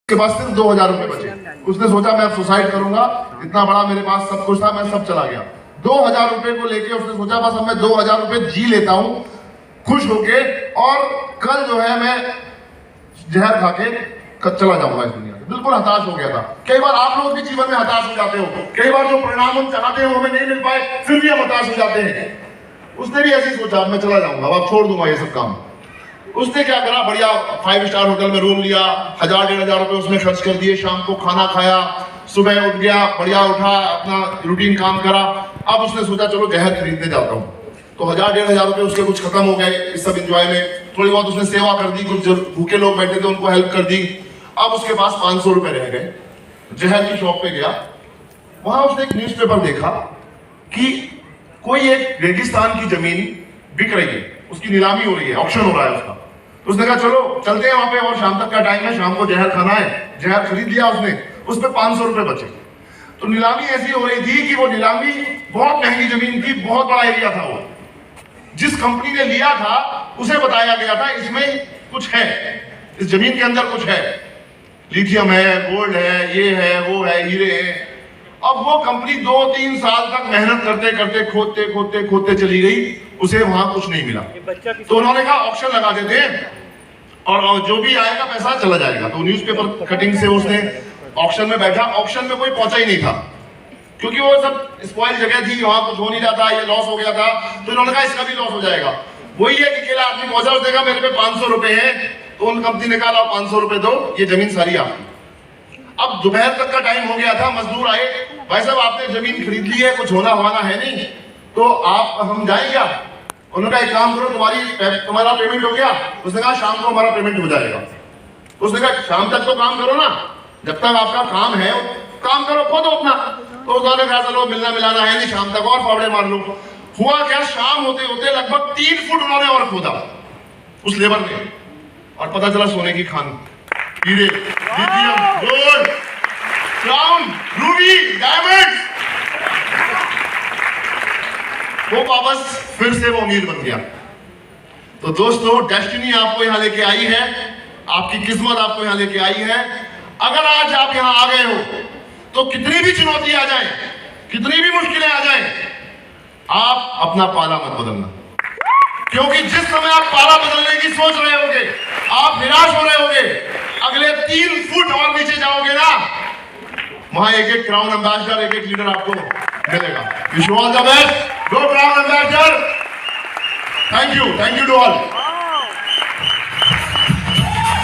उसके पास सिर्फ 2000 रुपए बचे। उसने सोचा मैं अब सुसाइड करूंगा, इतना बड़ा मेरे पास सब कुछ था, मैं सब चला गया। 2000 रुपए को लेके उसने सोचा बस अब मैं 2000 रुपए जी लेता हूं खुश होके, और कल जो है मैं जहर खा के चला जाऊंगा इस दुनिया से। बिल्कुल हताश हो गया था। कई बार आप लोग भी जीवन में हताश हो जाते हो, कई बार जो परिणाम हम चाहते हो हमें नहीं मिल पाए, फिर भी हम हताश हो जाते हैं। उसने भी ऐसे ही सोचा मैं चला जाऊंगा, अब छोड़ दूंगा ये सब काम। उसने क्या करा, बढ़िया 5 स्टार होटल में रूम लिया, 1000-1500 रुपए उसने खर्च कर दिए, शाम को खाना खाया, सुबह उठ गया, बढ़िया उठा, अपना रूटीन काम करा। अब उसने सोचा चलो जहर खरीदने जाता हूँ। तो 1000-1500 रुपए उसके कुछ खत्म हो गए इस सब एंजॉय में। थोड़ी बहुत उसने सेवा कर दी, कुछ भूखे लोग बैठे थे उनको हेल्प कर दी। अब उसके पास 500 रुपए रह गए। जहर की शॉप पे गया, वहां उसने एक न्यूज़पेपर देखा कि कोई एक रेगिस्तान की जमीन बिक रही है, उसकी नीलामी हो रही है, ऑक्शन हो रहा है उसका। तो उसने कहा चलो चलते हैं वहां पे, और शाम तक का टाइम है, शाम को जहर खाना है। जहर खरीद लिया उसने, उस पर 500 रुपए बचे। तो नीलामी ऐसी हो रही थी कि वो नीलामी बहुत महंगी जमीन थी, बहुत बड़ा एरिया था। वो जिस कंपनी ने लिया था उसे बताया गया था इसमें कुछ है, इस जमीन के अंदर कुछ है, लिथियम है, गोल्ड है, ये है, वो है, हीरे हैं। अब वो कंपनी 2-3 साल तक मेहनत करते करते खोदते चली गई, उसे वहां कुछ नहीं मिला। तो उन्होंने कहा ऑक्शन लगा देते हैं और जो भी आएगा पैसा चला जाएगा। तो न्यूज़पेपर कटिंग से उसने ऑक्शन में बैठा। ऑक्शन में कोई पहुंचा ही नहीं था, क्योंकि वो सब स्पॉइल जगह थी, वहां कुछ हो नहीं रहा था, ये लॉस हो गया था। तो इन्होंने कहा इसका भी लॉस हो जाएगा। वही है कि अकेला आदमी पहुंचा, उसने कहा मेरे पे 500 रुपए है। तो उन कंपनी ने कहा 500 रुपए दो, ये जमीन सारी आपकी। अब दोपहर तक का टाइम हो गया था, मजदूर आए, भाई साहब आपने जमीन खरीद ली है, कुछ होना होना है नहीं, तो आप हम जाए क्या? उन्होंने कहा एक काम करो, तुम्हारा पेमेंट हो गया? उसने कहा शाम को हमारा पेमेंट हो जाएगा। उसने कहा शाम तक तो काम करो ना, जब तक आपका काम है काम करो, खोदो अपना। तो उन्होंने कहा चलो मिलना मिलाना है नहीं, शाम तक और फावड़े मार लो। हुआ क्या, शाम होते होते लगभग 3 फुट उन्होंने और खोदा उस लेबर ने, और पता चला सोने की खान, हीरे, lithium, gold, crown, Ruby, diamond. वो वापस फिर से वो अमीर बन गया। तो दोस्तों, डेस्टिनी आपको यहां लेके आई है, आपकी किस्मत आपको यहां लेके आई है। अगर आज आप यहां आ गए हो तो कितनी भी चुनौती आ जाए, कितनी भी मुश्किलें आ जाए, आप अपना पाला मत बदलना। क्योंकि जिस समय आप पाला बदलने की सोच रहे होगे, आप निराश हो रहे होगे, अगले 3 फुट और नीचे जाओगे ना, वहां एक क्राउन एम्बेसडर, एक लीडर आपको मिलेगा। Wish you all the best, go crown ambassador. Thank you to all.